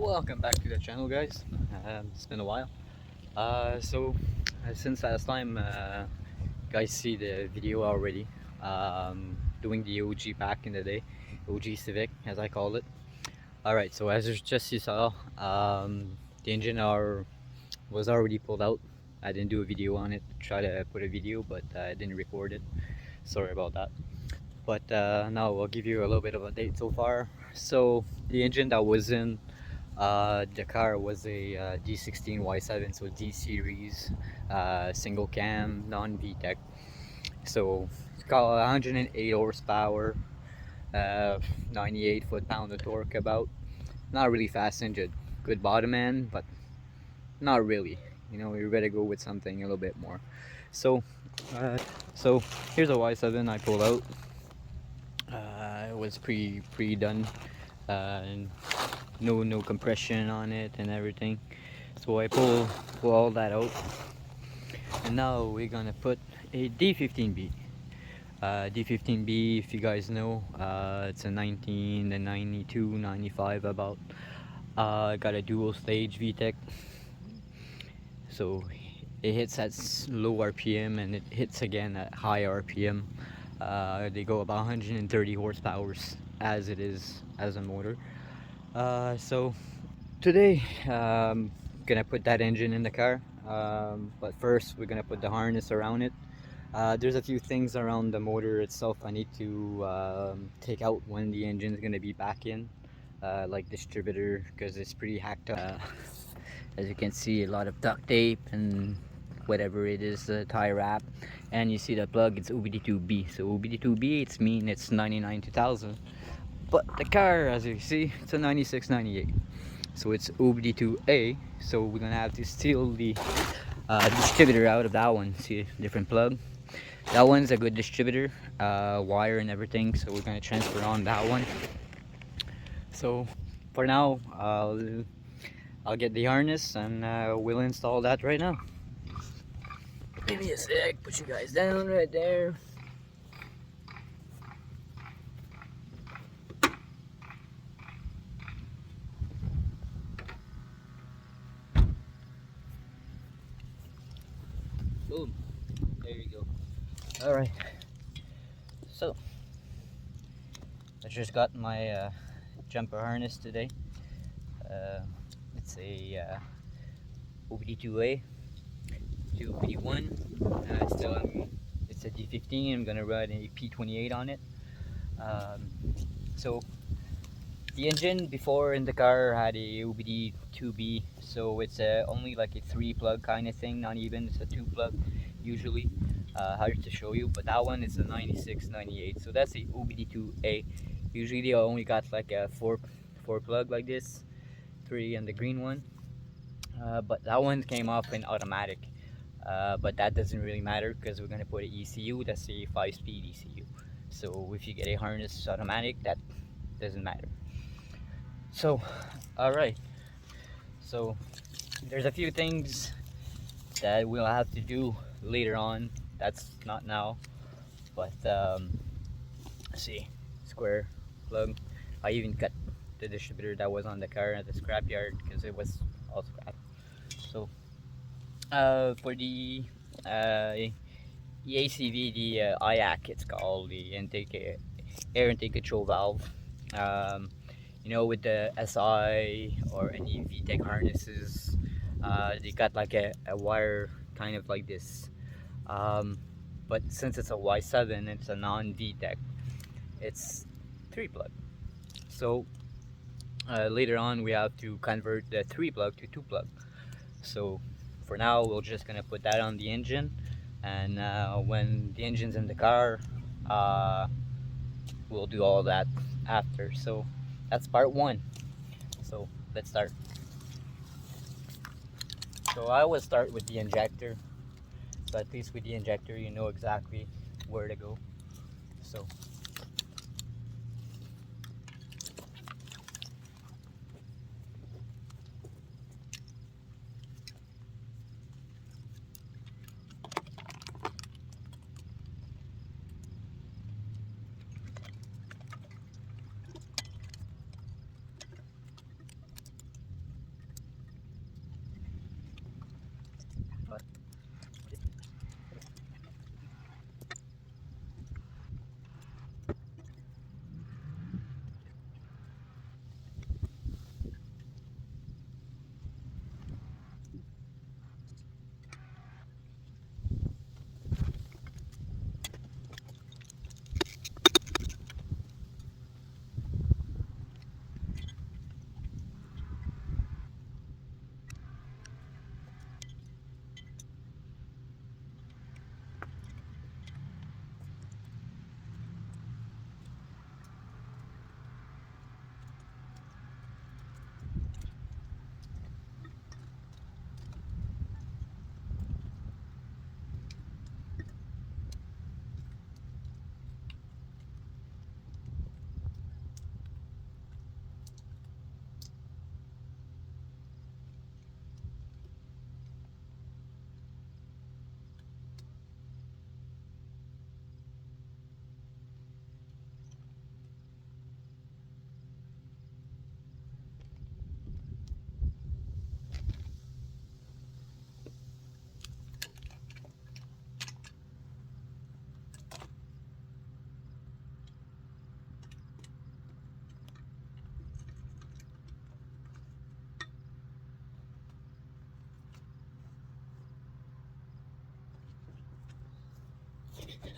Welcome back to the channel, guys. It's been a while. Since last time, guys see the video already. Doing the OG back in the day, OG Civic as I call it. Alright, so as you saw, the engine was already pulled out. I didn't do a video on it. Try to put a video, but I didn't record it. Sorry about that. But now I'll give you a little bit of a date so far. So the engine that was in the car was a D16 Y7, so D series, single cam, non VTEC. So it's got 108 horsepower, 98 foot-pound of torque about. Not really fast engine, good bottom end, but not really. You know, you better go with something a little bit more. So, so here's a Y7 I pulled out. It was pre-done, and no compression on it and everything. So I pull all that out, and now we're gonna put a d15b. D15b, if you guys know, it's a 19 and 92 95 about. Got a dual stage VTEC, so it hits at low RPM and it hits again at high RPM. They go about 130 horsepower as it is as a motor. So today gonna put that engine in the car, but first we're gonna put the harness around it. There's a few things around the motor itself I need to take out when the engine is gonna be back in, like distributor, because it's pretty hacked up. As you can see, a lot of duct tape and whatever it is, tie wrap, and you see the plug, it's d15b. So d15b, it's 99 2000, but the car, as you see, it's a 96 98, so it's d2a. So we're gonna have to steal the distributor out of that one. See, different plug. That one's a good distributor, wire and everything, so we're gonna transfer on that one. So for now, I'll get the harness and we'll install that right now. Give me a sec, put you guys down right there. Boom, there you go. Alright, so I just got my jumper harness today. It's a OBD2A, 2P1. It's a D15. I'm gonna run a P28 on it. So the engine before in the car had a OBD2B, so it's only like a 3-plug kind of thing. Not even, it's a 2-plug usually. Hard to show you, but that one is a 96 98. So that's the OBD2A. Usually they only got like a 4-plug like this, 3 and the green one. But that one came off in automatic, but that doesn't really matter because we're gonna put an ECU. That's a 5-speed ECU. So if you get a harness automatic, that doesn't matter. So alright, so there's a few things that we'll have to do later on. That's not now, but see, square plug. I even cut the distributor that was on the car at the scrapyard because it was all scrap. So for the ACV, the IAC, it's called, the air intake control valve. You know, with the SI or any VTEC harnesses, they got like a wire kind of like this. But since it's a Y7, it's a non-VTEC, it's 3-plug. So later on we have to convert the 3-plug to 2-plug. So for now we're just gonna put that on the engine, and when the engine's in the car, we'll do all that after. So that's part 1. So let's start. So I always start with the injector, so at least with the injector you know exactly where to go. So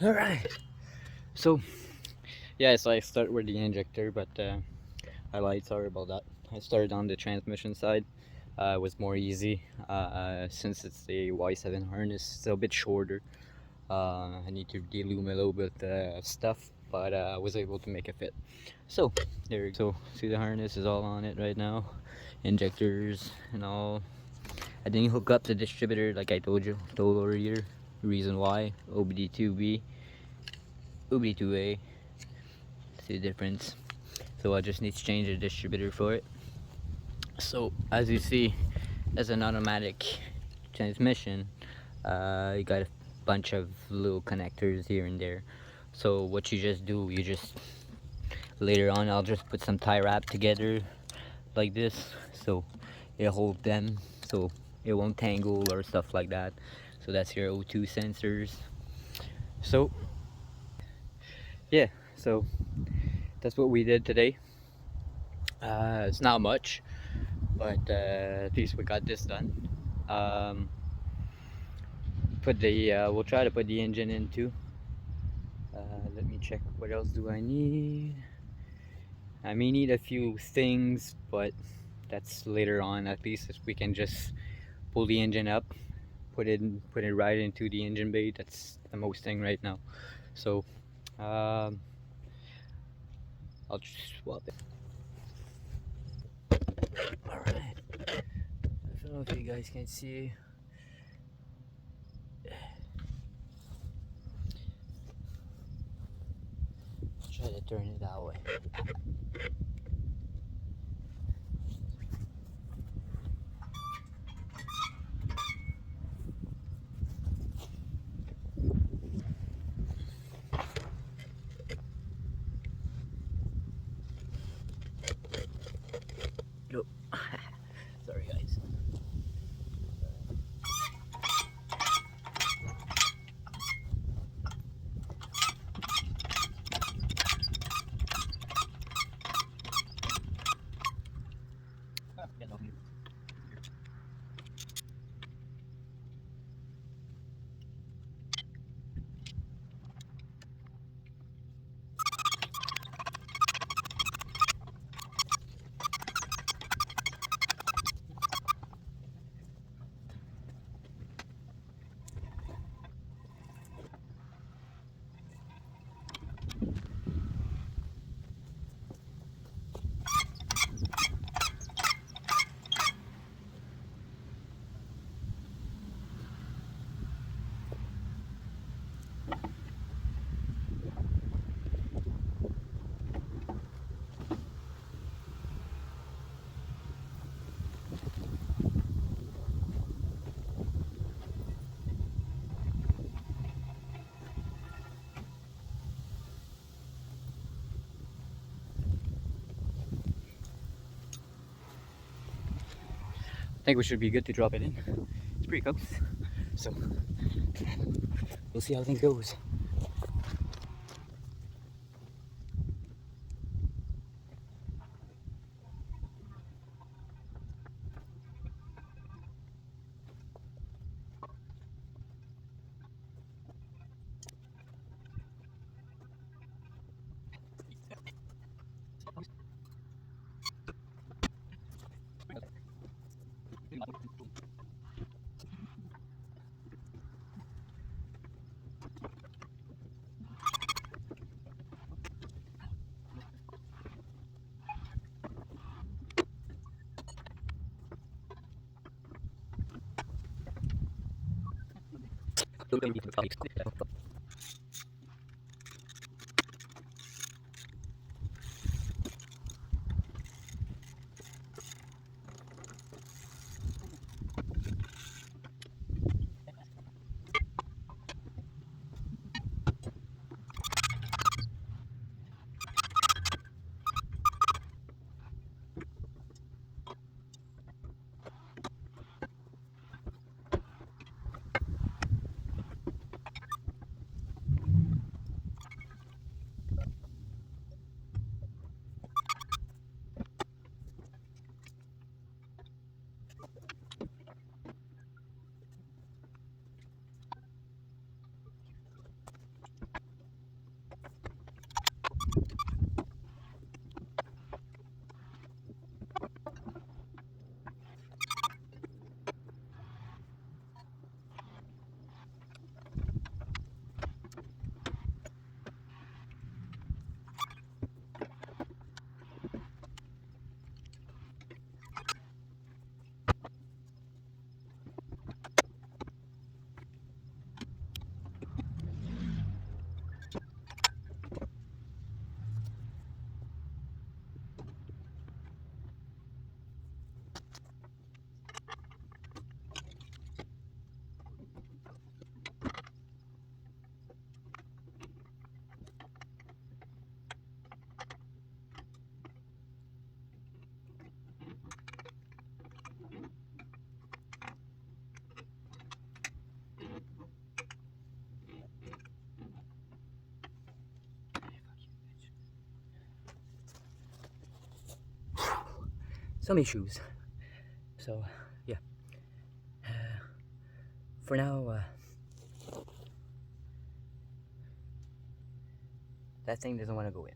All right. So yeah, so I start with the injector, but I lied. Sorry about that. I started on the transmission side. It was more easy since it's the Y7 harness. It's a bit shorter. I need to delume a little bit of stuff, but I was able to make it fit. So there you go. So see, the harness is all on it right now, injectors and all. I didn't hook up the distributor like I told earlier. Reason why: OBD2B, OBD2A. See the difference? So I just need to change the distributor for it. So as you see, as an automatic transmission, you got a bunch of little connectors here and there. So what you just do, you just later on I'll just put some tie wrap together like this, so it hold them, so it won't tangle or stuff like that. So that's your O2 sensors. So yeah, so that's what we did today. It's not much, but at least we got this done. Put the we'll try to put the engine in too. Let me check, what else do I need? I may need a few things, but that's later on. At least if we can just pull the engine up, put it right into the engine bay. That's the most thing right now. So I'll just swap it. All right. I don't know if you guys can see. Try to turn it that way. Nope. Sorry guys. I think we should be good to drop it in. It's pretty close. So we'll see how things goes. some issues. So yeah, for now, that thing doesn't want to go in.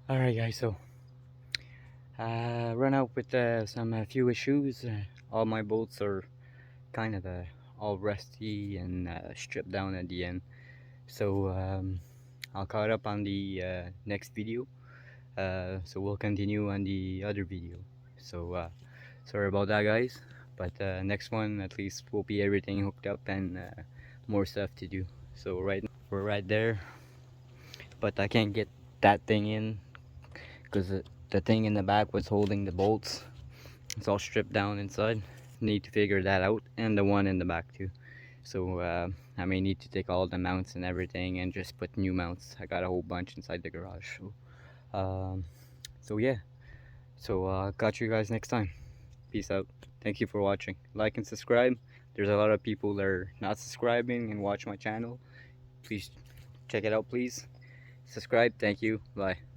Alright guys, so run out with some few issues. All my bolts are kind of all rusty and stripped down at the end. So I'll caught up on the next video. So we'll continue on the other video. So sorry about that guys, but next one at least will be everything hooked up and more stuff to do. So right now we're right there, but I can't get that thing in because the thing in the back was holding the bolts. It's all stripped down inside. Need to figure that out, and the one in the back too. So I may need to take all the mounts and everything and just put new mounts. I got a whole bunch inside the garage. So yeah, so catch you guys next time. Peace out. Thank you for watching. Like and subscribe. There's a lot of people that are not subscribing and watch my channel. Please check it out, please. Subscribe. Thank you. Bye.